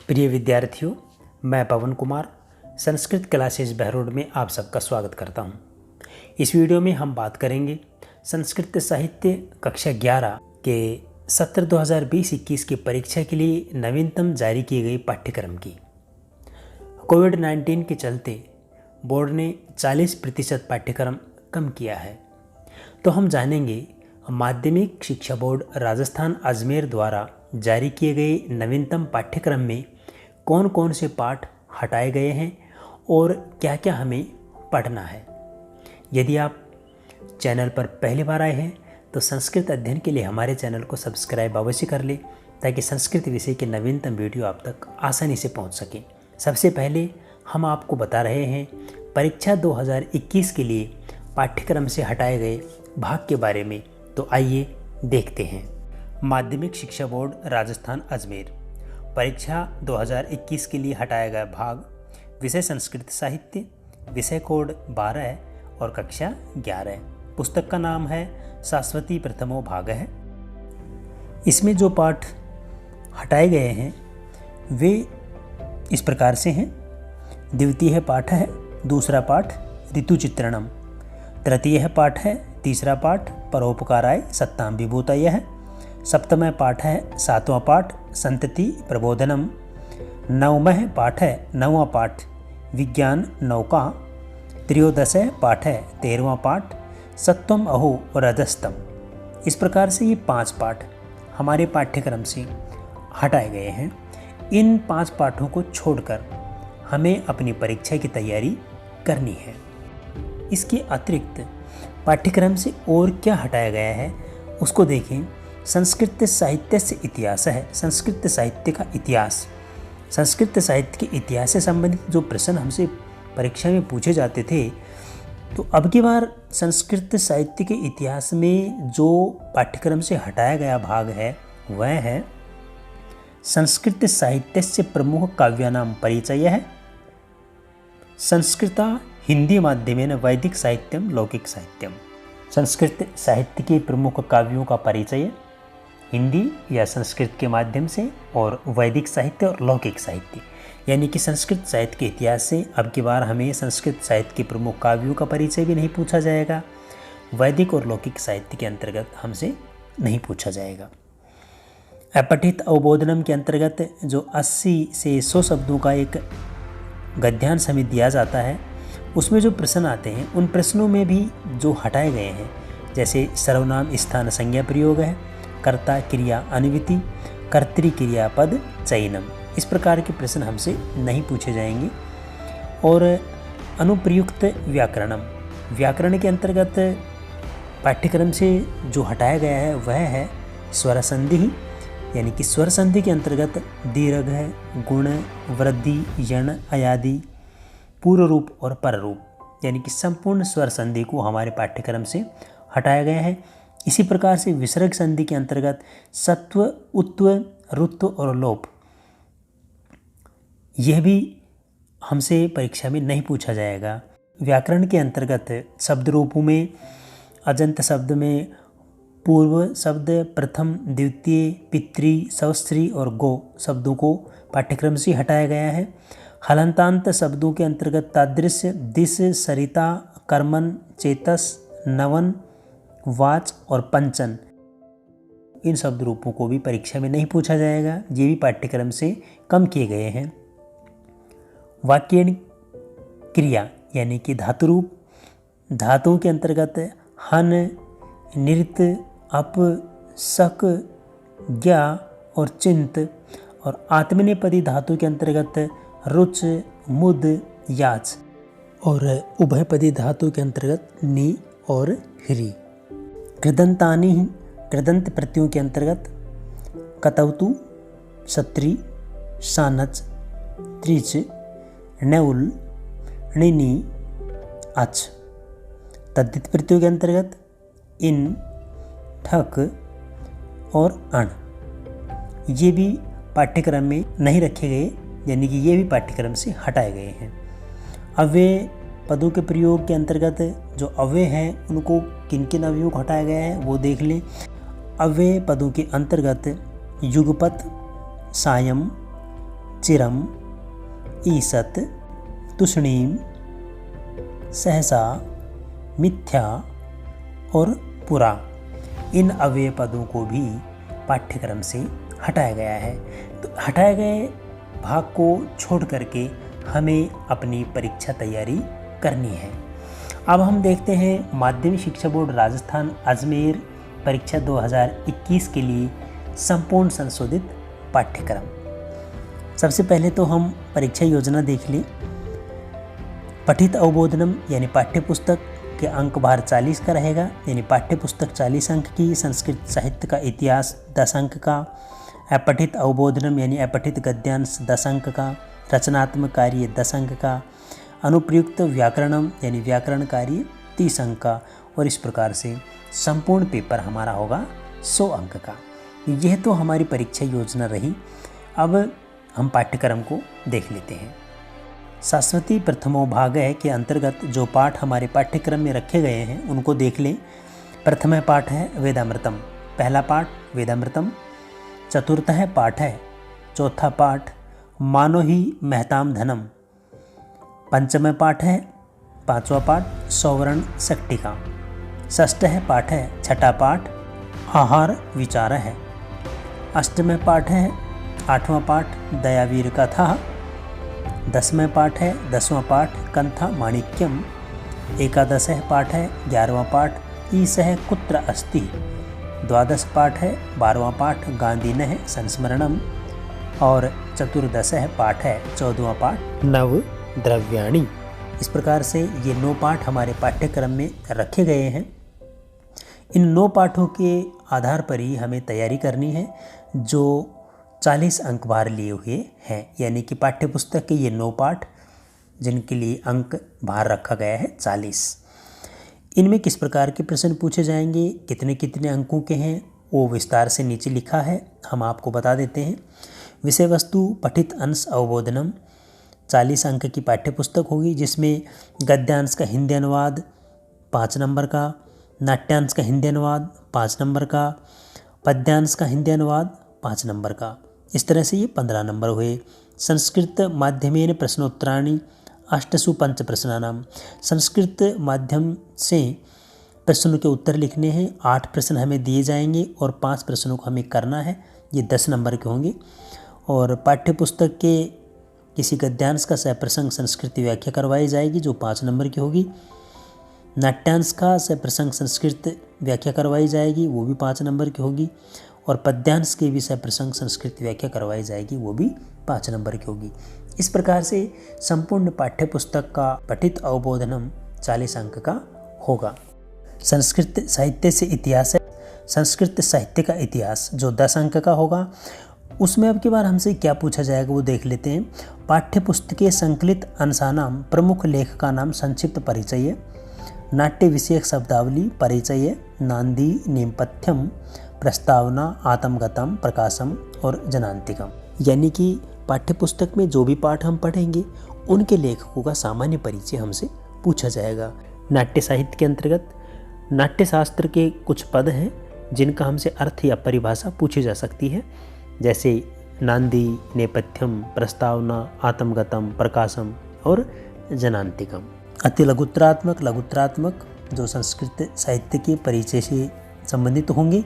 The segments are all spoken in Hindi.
प्रिय विद्यार्थियों, मैं पवन कुमार संस्कृत क्लासेस बहरोड में आप सबका स्वागत करता हूं। इस वीडियो में हम बात करेंगे संस्कृत साहित्य कक्षा 11 के सत्र 2020-21 की परीक्षा के लिए नवीनतम जारी की गई पाठ्यक्रम की। कोविड-19 के चलते बोर्ड ने 40% पाठ्यक्रम कम किया है, तो हम जानेंगे माध्यमिक शिक्षा बोर्ड राजस्थान अजमेर द्वारा जारी किए गए नवीनतम पाठ्यक्रम में कौन कौन से पाठ हटाए गए हैं और क्या क्या हमें पढ़ना है। यदि आप चैनल पर पहली बार आए हैं तो संस्कृत अध्ययन के लिए हमारे चैनल को सब्सक्राइब अवश्य कर लें ताकि संस्कृत विषय के नवीनतम वीडियो आप तक आसानी से पहुंच सकें। सबसे पहले हम आपको बता रहे हैं परीक्षा 2021 के लिए पाठ्यक्रम से हटाए गए भाग के बारे में, तो आइए देखते हैं। माध्यमिक शिक्षा बोर्ड राजस्थान अजमेर परीक्षा 2021 के लिए हटाया गया भाग विषय संस्कृत साहित्य, विषय कोड 12 है और कक्षा 11 है। पुस्तक का नाम है शाश्वती प्रथमो भाग है। इसमें जो पाठ हटाए गए हैं वे इस प्रकार से हैं। द्वितीय पाठ है दूसरा पाठ ऋतु चित्रणम, तृतीय पाठ है तीसरा पाठ परोपकाराय सत्ताम विभूतय है, सप्तम पाठ है सातवां पाठ संतति प्रबोधनम, नवमः पाठ है नौवां पाठ विज्ञान नौका, त्रयोदश पाठ है 13वां पाठ सत्वम अहो रजस्तम। इस प्रकार से ये 5 पाठ हमारे पाठ्यक्रम से हटाए गए हैं। इन 5 पाठों को छोड़कर हमें अपनी परीक्षा की तैयारी करनी है। इसके अतिरिक्त पाठ्यक्रम से और क्या हटाया गया है उसको देखें। संस्कृत साहित्य से इतिहास है। संस्कृत साहित्य का इतिहास, संस्कृत साहित्य के इतिहास से संबंधित जो प्रश्न हमसे परीक्षा में पूछे जाते थे, तो अब की बार संस्कृत साहित्य के इतिहास में जो पाठ्यक्रम से हटाया गया भाग है वह है संस्कृत साहित्य से प्रमुख काव्यानाम परिचय है, संस्कृता हिंदी माध्यमेन वैदिक साहित्यम लौकिक साहित्यम। संस्कृत साहित्य के प्रमुख काव्यों का परिचय हिंदी या संस्कृत के माध्यम से, और वैदिक साहित्य और लौकिक साहित्य, यानी कि संस्कृत साहित्य के इतिहास से अब की बार हमें संस्कृत साहित्य के प्रमुख काव्यों का परिचय भी नहीं पूछा जाएगा। वैदिक और लौकिक साहित्य के अंतर्गत हमसे नहीं पूछा जाएगा। अपठित अवबोधनम के अंतर्गत जो 80 से 100 शब्दों का एक गद्यांश हमें दिया जाता है, उसमें जो प्रश्न आते हैं उन प्रश्नों में भी जो हटाए गए हैं, जैसे सर्वनाम स्थान संज्ञा प्रयोग है, कर्ता क्रिया अन्विति, कर्तृ क्रिया पद चयनम, इस प्रकार के प्रश्न हमसे नहीं पूछे जाएंगे। और अनुप्रयुक्त व्याकरणम, व्याकरण के अंतर्गत पाठ्यक्रम से जो हटाया गया है वह है स्वर संधि, यानी कि स्वर संधि के अंतर्गत दीर्घ है, गुण, वृद्धि, यण, अयादि, पूर्व रूप और पर रूप, यानी कि संपूर्ण स्वर संधि को हमारे पाठ्यक्रम से हटाया गया है। इसी प्रकार से विसर्ग संधि के अंतर्गत सत्व, उत्व, रुत्व और लोप, यह भी हमसे परीक्षा में नहीं पूछा जाएगा। व्याकरण के अंतर्गत शब्द रूपों में अजंत शब्द में पूर्व शब्द, प्रथम, द्वितीय, पितृ, सवस्त्री और गो शब्दों को पाठ्यक्रम से हटाया गया है। हलंतांत शब्दों के अंतर्गत तादृश्य, दिश, सरिता, कर्मन, चेतस, नवन, वाच और पंचन, इन शब्द रूपों को भी परीक्षा में नहीं पूछा जाएगा। ये भी पाठ्यक्रम से कम किए गए हैं। वाक्य क्रिया यानी कि धातु रूप, धातुओं के अंतर्गत हन, नृत, अप, शक, ज्ञा और चिंत, और आत्मनेपदी धातु के अंतर्गत रुच, मुद, याच, और उभयपदी धातु के अंतर्गत नि और ह्री। कृदंतानि, कृदंत प्रत्ययों के अंतर्गत कतवतु, सत्री, सानच, त्रिच, नौल, णिनि, अच। तद्धित प्रत्ययों के अंतर्गत इन, ठक और अण, ये भी पाठ्यक्रम में नहीं रखे गए, यानी कि ये भी पाठ्यक्रम से हटाए गए हैं। अव्यय पदों के प्रयोग के अंतर्गत जो अव्यय हैं उनको किन किन अवयवों को हटाया गया है वो देख लें। अव्यय पदों के अंतर्गत युगपत, सायं, चिरम, ईसत, तुष्णीम, सहसा, मिथ्या और पुरा, इन अव्यय पदों को भी पाठ्यक्रम से हटाया गया है। तो हटाए गए भाग को छोड़ करके हमें अपनी परीक्षा तैयारी करनी है। अब हम देखते हैं माध्यमिक शिक्षा बोर्ड राजस्थान अजमेर परीक्षा 2021 के लिए संपूर्ण संशोधित पाठ्यक्रम। सबसे पहले तो हम परीक्षा योजना देख लें। पठित अवबोधनम यानी पाठ्यपुस्तक के अंक भार 40 का रहेगा, यानी पाठ्यपुस्तक 40 अंक की, संस्कृत साहित्य का इतिहास 10 अंक का, अपठित अवबोधनम यानी अपठित गद्यांश 10 अंक का, रचनात्मक कार्य 10 अंक का, अनुप्रयुक्त व्याकरणम यानी व्याकरण कार्य 30 अंक का, और इस प्रकार से संपूर्ण पेपर हमारा होगा 100 अंक का। यह तो हमारी परीक्षा योजना रही। अब हम पाठ्यक्रम को देख लेते हैं। शाश्वती प्रथमो भागः के अंतर्गत जो पाठ हमारे पाठ्यक्रम में रखे गए हैं उनको देख लें। प्रथम पाठ है वेदामृतम, पहला पाठ वेदामृतम। चतुर्थः पाठ है, चौथा पाठ मानो ही महताम धनम। पंचम पाठ है, पांचवा पाठ सौवर्ण शक्तिका। षष्ठः पाठ है, छठा पाठ आहार विचार है। अष्टम पाठ है, आठवां पाठ दयावीर कथा। 10वां पाठ है, 10वां पाठ कंथा माणिक्यम। एकादशः पाठ है, 11वां पाठ ईसः कुत्र अस्ति। 12 पाठ है, 12वां पाठ गांधीनः संस्मरणम। और चतुर्दशः पाठ है, 14वां पाठ नव द्रव्याणि। इस प्रकार से ये 9 पाठ हमारे पाठ्यक्रम में रखे गए हैं। इन 9 पाठों के आधार पर ही हमें तैयारी करनी है, जो 40 अंक भार लिए हुए हैं, यानी कि पाठ्यपुस्तक के ये 9 पाठ जिनके लिए अंक भार रखा गया है 40। इनमें किस प्रकार के प्रश्न पूछे जाएंगे, कितने कितने अंकों के हैं, वो विस्तार से नीचे लिखा है, हम आपको बता देते हैं। विषय वस्तु पठित अंश अवबोधनम 40 अंक की पाठ्यपुस्तक होगी, जिसमें गद्यांश का हिंदी अनुवाद 5 नंबर का, नाट्यांश का हिंदी अनुवाद 5 नंबर का, पद्यांश का हिंदी अनुवाद 5 नंबर का। इस तरह से ये 15 नंबर हुए। संस्कृत माध्यमेन प्रश्नोत्तराणि 8 पंच प्रश्नानाम। संस्कृत माध्यम से प्रश्नों के उत्तर लिखने हैं। 8 प्रश्न हमें दिए जाएंगे और 5 प्रश्नों को हमें करना है। ये 10 नंबर के होंगे। और पाठ्यपुस्तक के किसी गद्यांश का सप्रसंग संस्कृत व्याख्या करवाई जाएगी, जो 5 नंबर की होगी। नाट्यांश का सप्रसंग संस्कृत व्याख्या करवाई जाएगी, वो भी 5 नंबर की होगी। और पद्यांश के भी सप्रसंग संस्कृत व्याख्या करवाई जाएगी, वो भी 5 नंबर की होगी। इस प्रकार से संपूर्ण पाठ्यपुस्तक का पठित अवबोधनम 40 अंक का होगा। संस्कृत साहित्य से इतिहास है, संस्कृत साहित्य का इतिहास जो 10 अंक का होगा। उसमें अब की बार हमसे क्या पूछा जाएगा वो देख लेते हैं। पाठ्यपुस्तकीय संकलित अंशानाम प्रमुख लेखका नाम संक्षिप्त परिचय, नाट्य विषयक शब्दावली परिचय, नांदी नेपथ्यम, प्रस्तावना, आत्मगतम, प्रकाशम और जनांतिकम। यानी कि पाठ्यपुस्तक में जो भी पाठ हम पढ़ेंगे उनके लेखकों का सामान्य परिचय हमसे पूछा जाएगा। नाट्य साहित्य के अंतर्गत नाट्यशास्त्र के कुछ पद हैं जिनका हमसे अर्थ या परिभाषा पूछी जा सकती है, जैसे नांदी, नेपथ्यम, प्रस्तावना, आत्मगतम, प्रकाशम और जनांतिकम। अति लघुत्रात्मक जो संस्कृत साहित्य के परिचय से संबंधित होंगे।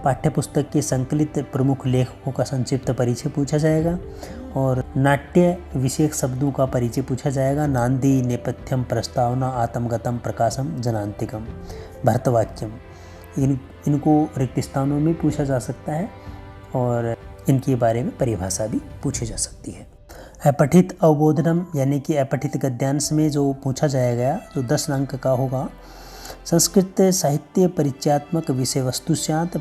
पाठ्यपुस्तक के संकलित प्रमुख लेखकों का संक्षिप्त परिचय पूछा जाएगा और नाट्य विषयक शब्दों का परिचय पूछा जाएगा। नांदी, नेपथ्यम, प्रस्तावना, आत्मगतम, प्रकाशम, जनांतिकम, भर्तवाक्यम। इनको रिक्त स्थानों में पूछा जा सकता है और इनके बारे में परिभाषा भी पूछी जा सकती है। अपठित अवबोधनम यानी कि अपठित गद्यांश में जो पूछा जाएगा जो 10 अंक का होगा। संस्कृत साहित्य परिचयात्मक विषय वस्तु स्यात्।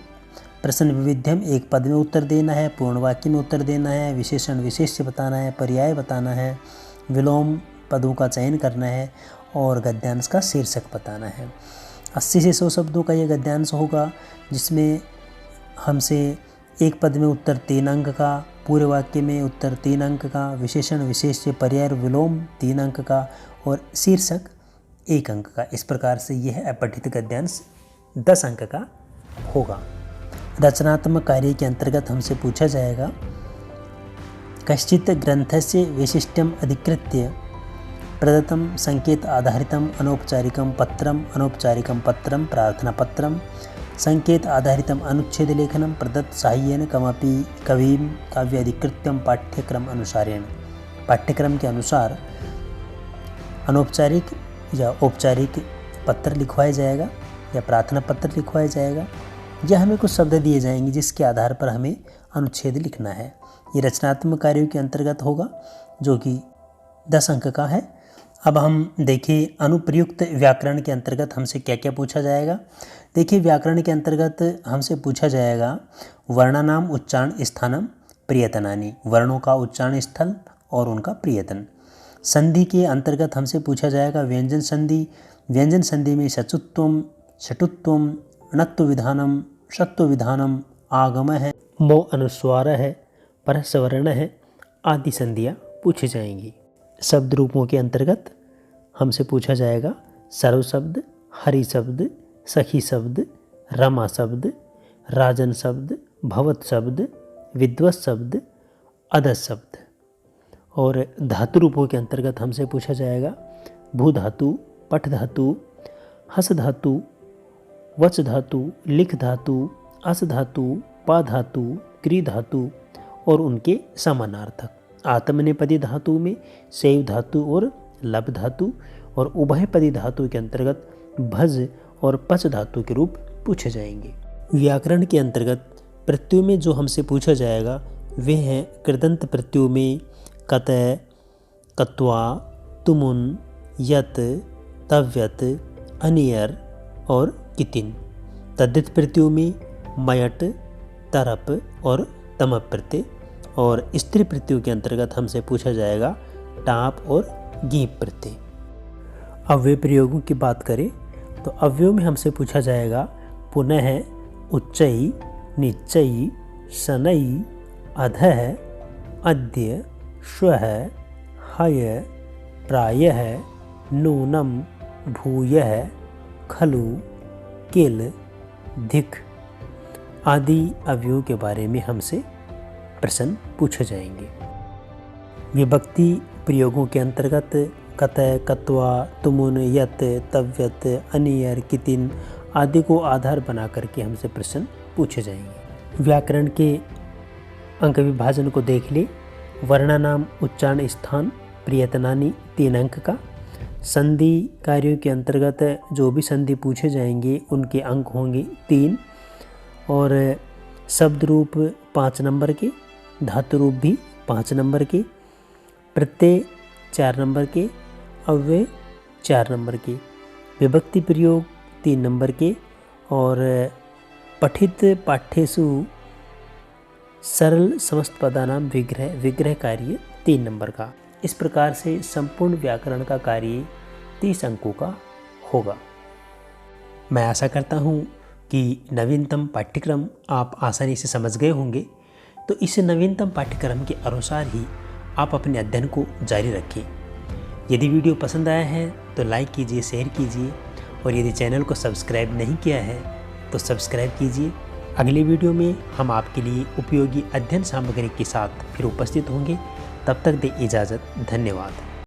प्रश्न विविध्यम, एक पद में उत्तर देना है, पूर्ण वाक्य में उत्तर देना है, विशेषण विशेष्य बताना है, पर्याय बताना है, विलोम पदों का चयन करना है और गद्यांश का शीर्षक बताना है। 80 से 100 शब्दों का यह गद्यांश होगा, जिसमें हमसे एक पद में उत्तर 3 अंक का, पूरे वाक्य में उत्तर 3 अंक का, विशेषण विशेष्य पर्याय विलोम 3 अंक का और शीर्षक 1 अंक का। इस प्रकार से यह अपठित गद्यांश 10 अंक का होगा। रचनात्मक कार्य के अंतर्गत हमसे पूछा जाएगा कश्चित् ग्रन्थस्य वैशिष्ट्यम् अधिकृत्य प्रदत्तं संकेत आधारितम् अनौपचारिकं पत्रं प्रार्थनापत्रं संकेत आधारितम् अनुच्छेदलेखनं प्रदत्त साहाय्येन कमपि कविं काव्याधिकृत्यं पाठ्यक्रम अनुसारेण। पाठ्यक्रम के अनुसार अनौपचारिक या औपचारिक पत्र लिखवाया जाएगा या प्रार्थना पत्र लिखवाया जाएगा, या हमें कुछ शब्द दिए जाएंगे जिसके आधार पर हमें अनुच्छेद लिखना है। ये रचनात्मक कार्यों के अंतर्गत होगा जो कि 10 अंक का है। अब हम देखिए अनुप्रयुक्त व्याकरण के अंतर्गत हमसे क्या क्या पूछा जाएगा। देखिए व्याकरण के अंतर्गत हमसे पूछा जाएगा वर्णानाम उच्चारण स्थानम प्रियतनानि, वर्णों का उच्चारण स्थल और उनका प्रियतन। संधि के अंतर्गत हमसे पूछा जाएगा व्यंजन संधि, व्यंजन संधि में शचुत्वम, शटुत्वम, णत्व विधानम, षत्व विधानम, आगम है, मो अनुस्वार है, परसवर्ण है आदि संधियाँ पूछी जाएंगी। शब्द रूपों के अंतर्गत हमसे पूछा जाएगा सर्व शब्द, हरि शब्द, सखी शब्द, रमा शब्द, राजन शब्द, भवत शब्द, विद्वत शब्द, अधस शब्द। और धातु रूपों के अंतर्गत हमसे पूछा जाएगा भू धातु, पठ धातु, हस धातु, वच धातु, लिख धातु, अस धातु, पा धातु, क्री धातु और उनके समानार्थक। आत्मनेपदी धातु में सेव धातु और लब धातु, और उभयपदी धातु के अंतर्गत भज और पच धातु के रूप पूछे जाएंगे। व्याकरण के अंतर्गत प्रत्ययों में जो हमसे पूछा जाएगा वे हैं कृदंत प्रत्ययों में कतय, कत्वा, तुमुन, यत, तव्यत, अनियर और कितिन। तद्धित प्रत्ययों में मयट, तरप और तमप प्रत्यय। और स्त्री प्रत्ययों के अंतर्गत हमसे पूछा जाएगा टाप और गीप प्रत्यय। अव्यय प्रयोगों की बात करें तो अव्ययों में हमसे पूछा जाएगा पुनः, उच्चई, निच्चई, शनई, अधः, अद्य, श्वः, हय, प्रायः, नूनम, भूयः, खलु, किल, धिक आदि अव्ययों के बारे में हमसे प्रश्न पूछे जाएंगे। विभक्ति प्रयोगों के अंतर्गत कतय, कत्वा, तुमुन, यत, तव्यत, अनियर, कितिन आदि को आधार बना करके हमसे प्रश्न पूछे जाएंगे। व्याकरण के अंक विभाजन को देख ले। वर्णानाम उच्चारण स्थान प्रियतनानि 3 अंक का। संधि कार्यों के अंतर्गत जो भी संधि पूछे जाएंगे उनके अंक होंगे 3। और शब्द रूप 5 नंबर के, धातु रूप भी 5 नंबर के, प्रत्यय 4 नंबर के, अव्यय 4 नंबर के, विभक्ति प्रयोग 3 नंबर के और पठित पाठ्यसु सरल समस्त पदानाम विग्रह कार्य 3 नंबर का। इस प्रकार से संपूर्ण व्याकरण का कार्य 30 अंकों का होगा। मैं आशा करता हूँ कि नवीनतम पाठ्यक्रम आप आसानी से समझ गए होंगे। तो इस नवीनतम पाठ्यक्रम के अनुसार ही आप अपने अध्ययन को जारी रखें। यदि वीडियो पसंद आया है तो लाइक कीजिए, शेयर कीजिए और यदि चैनल को सब्सक्राइब नहीं किया है तो सब्सक्राइब कीजिए। अगले वीडियो में हम आपके लिए उपयोगी अध्ययन सामग्री के साथ फिर उपस्थित होंगे। तब तक दे इजाज़त। धन्यवाद।